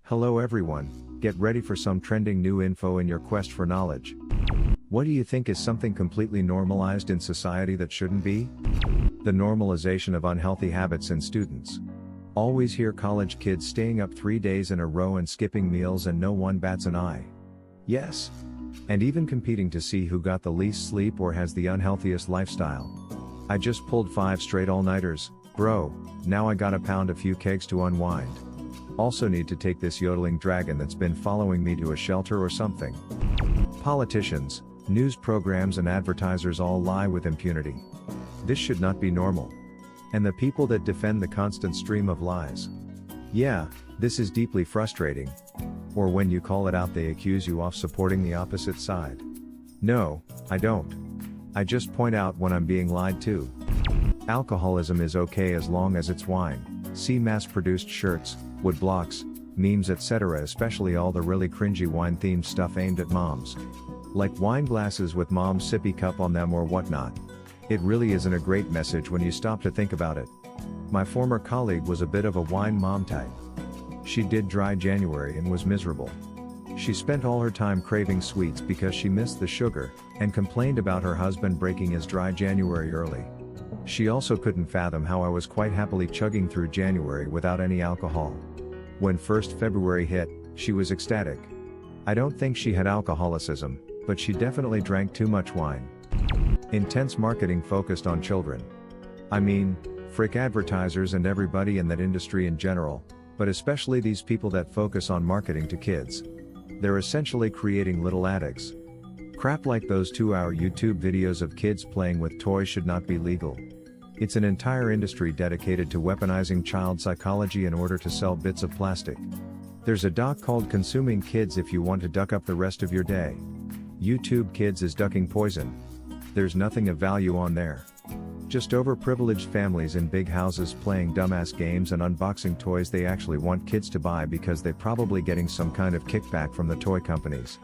Hello everyone, get ready for some trending new info in your quest for knowledge. What do you think is something completely normalized in society that shouldn't be? The normalization of unhealthy habits in students. Always hear college kids staying up 3 days in a row and skipping meals and no one bats an eye. Yes. And even competing to see who got the least sleep or has the unhealthiest lifestyle. I just pulled 5 straight all-nighters, bro, now I gotta pound a few kegs to unwind. Also need to take this yodeling dragon that's been following me to a shelter or something. Politicians, news programs and advertisers all lie with impunity. This should not be normal. And the people that defend the constant stream of lies. Yeah, this is deeply frustrating. Or when you call it out they accuse you of supporting the opposite side. No, I don't. I just point out when I'm being lied to. Alcoholism is okay as long as it's wine. See mass-produced shirts, wood blocks, memes etc, especially all the really cringy wine-themed stuff aimed at moms. Like wine glasses with mom's sippy cup on them or whatnot. It really isn't a great message when you stop to think about it. My former colleague was a bit of a wine mom type. She did dry January and was miserable. She spent all her time craving sweets because she missed the sugar, and complained about her husband breaking his dry January early. She also couldn't fathom how I was quite happily chugging through January without any alcohol. When 1st February hit, she was ecstatic. I don't think she had alcoholicism, but she definitely drank too much wine. Intense marketing focused on children. I mean, frick advertisers and everybody in that industry in general, but especially these people that focus on marketing to kids. They're essentially creating little addicts. Crap like those 2-hour YouTube videos of kids playing with toys should not be legal. It's an entire industry dedicated to weaponizing child psychology in order to sell bits of plastic. There's a doc called Consuming Kids if you want to duck up the rest of your day. YouTube Kids is ducking poison. There's nothing of value on there. Just overprivileged families in big houses playing dumbass games and unboxing toys they actually want kids to buy because they're probably getting some kind of kickback from the toy companies.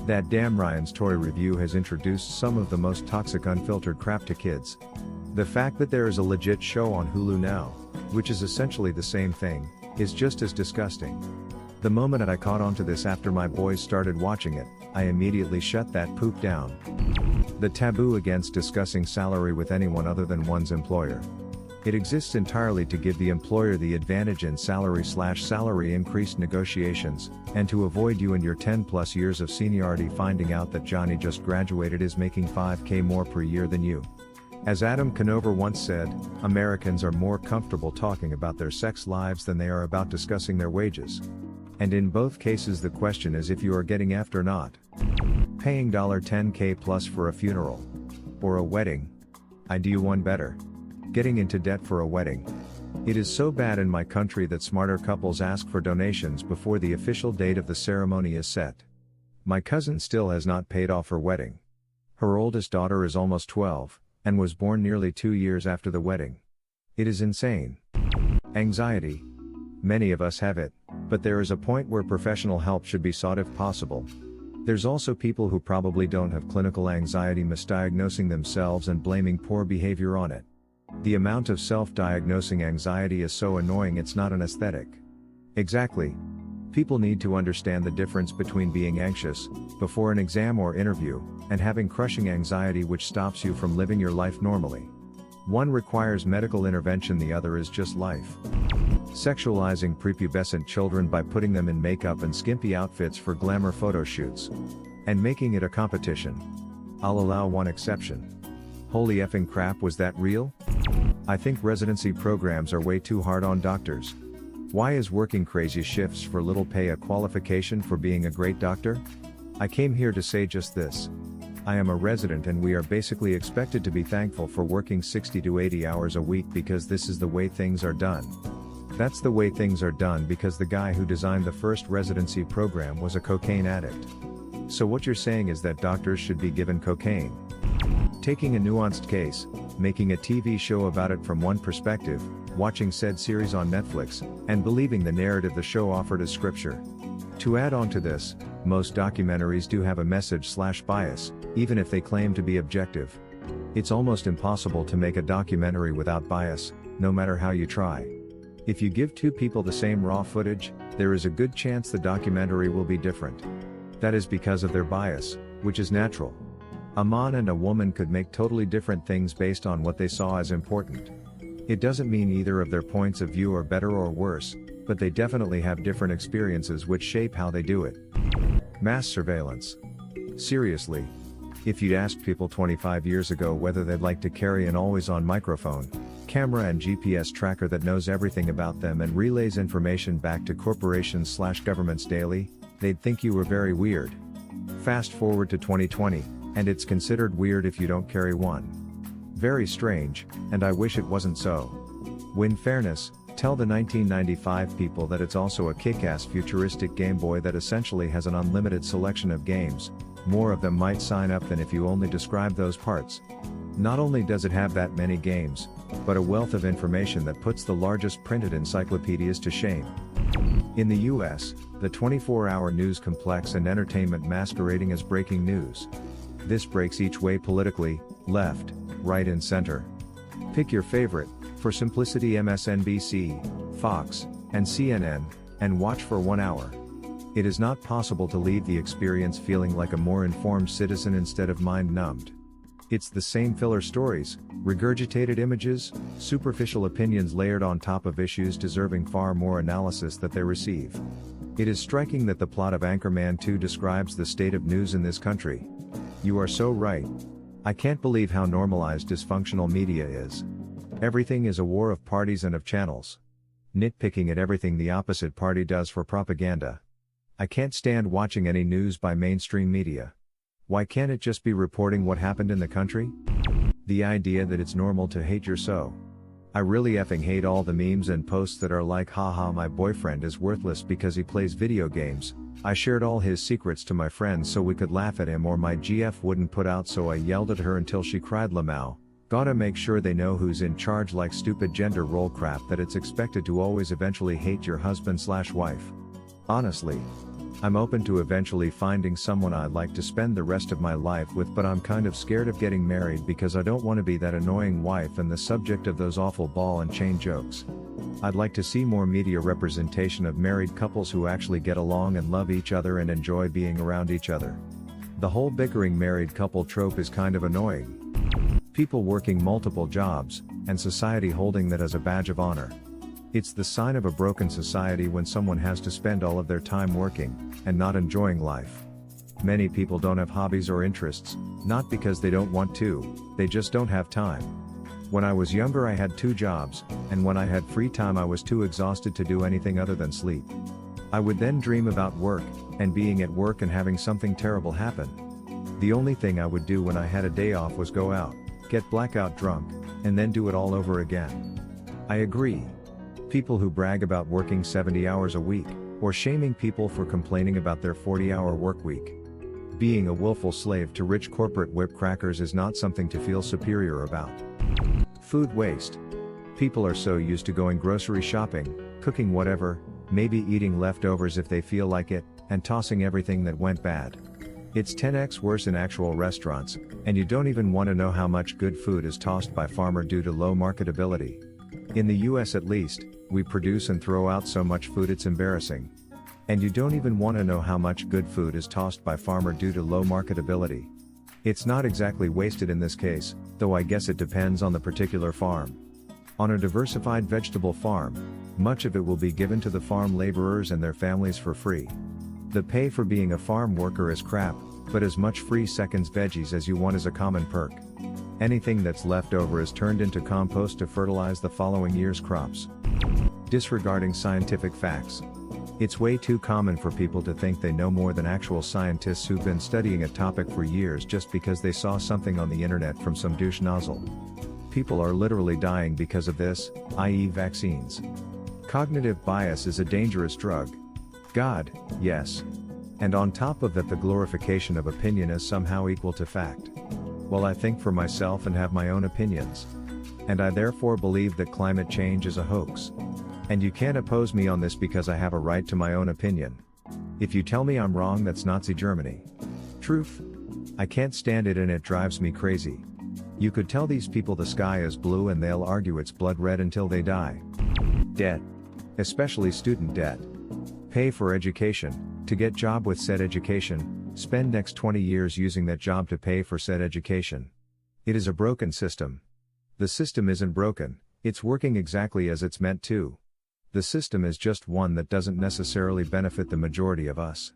That damn Ryan's Toy Review has introduced some of the most toxic unfiltered crap to kids. The fact that there is a legit show on Hulu now, which is essentially the same thing, is just as disgusting. The moment that I caught onto this after my boys started watching it, I immediately shut that poop down. The taboo against discussing salary with anyone other than one's employer. It exists entirely to give the employer the advantage in salary/salary increased negotiations, and to avoid you and your 10+ years of seniority finding out that Jonny just graduated is making $5,000 more per year than you. As Adam Conover once said, Americans are more comfortable talking about their sex lives than they are about discussing their wages. And in both cases the question is if you are getting effed or not. Paying $10,000 plus for a funeral. Or a wedding. I do one better. Getting into debt for a wedding. It is so bad in my country that smarter couples ask for donations before the official date of the ceremony is set. My cousin still has not paid off her wedding. Her oldest daughter is almost 12, and was born nearly 2 years after the wedding. It is insane. Anxiety. Many of us have it, but there is a point where professional help should be sought if possible. There's also people who probably don't have clinical anxiety misdiagnosing themselves and blaming poor behavior on it. The amount of self-diagnosing anxiety is so annoying it's not an aesthetic. Exactly. People need to understand the difference between being anxious, before an exam or interview, and having crushing anxiety which stops you from living your life normally. One requires medical intervention, the other is just life. Sexualizing prepubescent children by putting them in makeup and skimpy outfits for glamour photo shoots. And making it a competition. I'll allow one exception. Holy effing crap, was that real? I think residency programs are way too hard on doctors. Why is working crazy shifts for little pay a qualification for being a great doctor? I came here to say just this. I am a resident and we are basically expected to be thankful for working 60 to 80 hours a week because this is the way things are done. That's the way things are done because the guy who designed the first residency program was a cocaine addict. So what you're saying is that doctors should be given cocaine. Taking a nuanced case, making a TV show about it from one perspective, watching said series on Netflix, and believing the narrative the show offered as scripture. To add on to this, most documentaries do have a message/bias, even if they claim to be objective. It's almost impossible to make a documentary without bias, no matter how you try. If you give two people the same raw footage, there is a good chance the documentary will be different. That is because of their bias, which is natural. A man and a woman could make totally different things based on what they saw as important. It doesn't mean either of their points of view are better or worse, but they definitely have different experiences which shape how they do it. Mass surveillance. Seriously. If you'd asked people 25 years ago whether they'd like to carry an always-on microphone, camera and GPS tracker that knows everything about them and relays information back to corporations/governments daily, they'd think you were very weird. Fast forward to 2020, and it's considered weird if you don't carry one. Very strange, and I wish it wasn't so. Win fairness, tell the 1995 people that it's also a kick-ass futuristic Game Boy that essentially has an unlimited selection of games. More of them might sign up than if you only describe those parts. Not only does it have that many games, but a wealth of information that puts the largest printed encyclopedias to shame. In the US, the 24-hour news complex and entertainment masquerading as breaking news. This breaks each way politically, left, right and center. Pick your favorite, for simplicity MSNBC, Fox, and CNN, and watch for 1 hour. It is not possible to leave the experience feeling like a more informed citizen instead of mind-numbed. It's the same filler stories, regurgitated images, superficial opinions layered on top of issues deserving far more analysis that they receive. It is striking that the plot of Anchorman 2 describes the state of news in this country. You are so right. I can't believe how normalized dysfunctional media is. Everything is a war of parties and of channels. Nitpicking at everything the opposite party does for propaganda. I can't stand watching any news by mainstream media. Why can't it just be reporting what happened in the country? The idea that it's normal to hate your so. I really effing hate all the memes and posts that are like, haha, my boyfriend is worthless because he plays video games. I shared all his secrets to my friends so we could laugh at him, or my GF wouldn't put out so I yelled at her until she cried. Lamau. Gotta make sure they know who's in charge, like stupid gender role crap that it's expected to always eventually hate your husband/wife. Honestly. I'm open to eventually finding someone I'd like to spend the rest of my life with, but I'm kind of scared of getting married because I don't want to be that annoying wife and the subject of those awful ball and chain jokes. I'd like to see more media representation of married couples who actually get along and love each other and enjoy being around each other. The whole bickering married couple trope is kind of annoying. People working multiple jobs, and society holding that as a badge of honor. It's the sign of a broken society when someone has to spend all of their time working, and not enjoying life. Many people don't have hobbies or interests, not because they don't want to, they just don't have time. When I was younger I had 2 jobs, and when I had free time I was too exhausted to do anything other than sleep. I would then dream about work, and being at work and having something terrible happen. The only thing I would do when I had a day off was go out, get blackout drunk, and then do it all over again. I agree. People who brag about working 70 hours a week, or shaming people for complaining about their 40-hour work week. Being a willful slave to rich corporate whip crackers is not something to feel superior about. Food waste. People are so used to going grocery shopping, cooking whatever, maybe eating leftovers if they feel like it, and tossing everything that went bad. It's 10x worse in actual restaurants, and you don't even want to know how much good food is tossed by farmer due to low marketability. In the US at least, we produce and throw out so much food it's embarrassing. And you don't even want to know how much good food is tossed by farmer due to low marketability. It's not exactly wasted in this case, though I guess it depends on the particular farm. On a diversified vegetable farm, much of it will be given to the farm laborers and their families for free. The pay for being a farm worker is crap, but as much free seconds veggies as you want is a common perk. Anything that's left over is turned into compost to fertilize the following year's crops. Disregarding scientific facts. It's way too common for people to think they know more than actual scientists who've been studying a topic for years just because they saw something on the internet from some douche nozzle. People are literally dying because of this, i.e. vaccines. Cognitive bias is a dangerous drug. God, yes. And on top of that, the glorification of opinion is somehow equal to fact. Well, I think for myself and have my own opinions. And I therefore believe that climate change is a hoax. And you can't oppose me on this because I have a right to my own opinion. If you tell me I'm wrong, that's Nazi Germany. Truth? I can't stand it and it drives me crazy. You could tell these people the sky is blue and they'll argue it's blood red until they die. Debt. especially student debt. Pay for education, to get job with said education, spend next 20 years using that job to pay for said education. It is a broken system. The system isn't broken, it's working exactly as it's meant to. The system is just one that doesn't necessarily benefit the majority of us.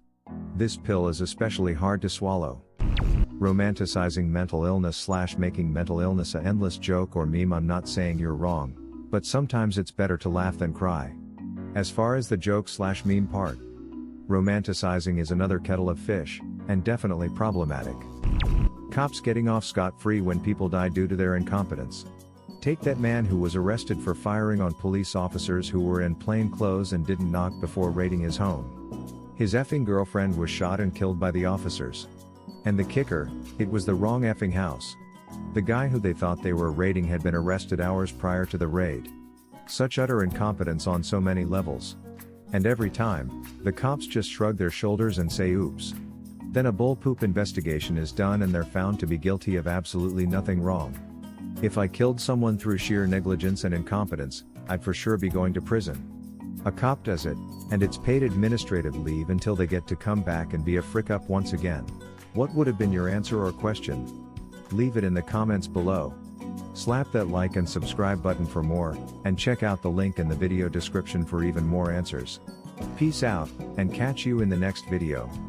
This pill is especially hard to swallow. Romanticizing mental illness / making mental illness a endless joke or meme. I'm not saying you're wrong, but sometimes it's better to laugh than cry. As far as the joke / meme part, romanticizing is another kettle of fish, and definitely problematic. Cops getting off scot-free when people die due to their incompetence. Take that man who was arrested for firing on police officers who were in plain clothes and didn't knock before raiding his home. His effing girlfriend was shot and killed by the officers. And the kicker, it was the wrong effing house. The guy who they thought they were raiding had been arrested hours prior to the raid. Such utter incompetence on so many levels. And every time, the cops just shrug their shoulders and say oops. Then a bullpoop investigation is done and they're found to be guilty of absolutely nothing wrong. If I killed someone through sheer negligence and incompetence, I'd for sure be going to prison. A cop does it, and it's paid administrative leave until they get to come back and be a frick up once again. What would have been your answer or question? Leave it in the comments below. Slap that like and subscribe button for more, and check out the link in the video description for even more answers. Peace out, and catch you in the next video.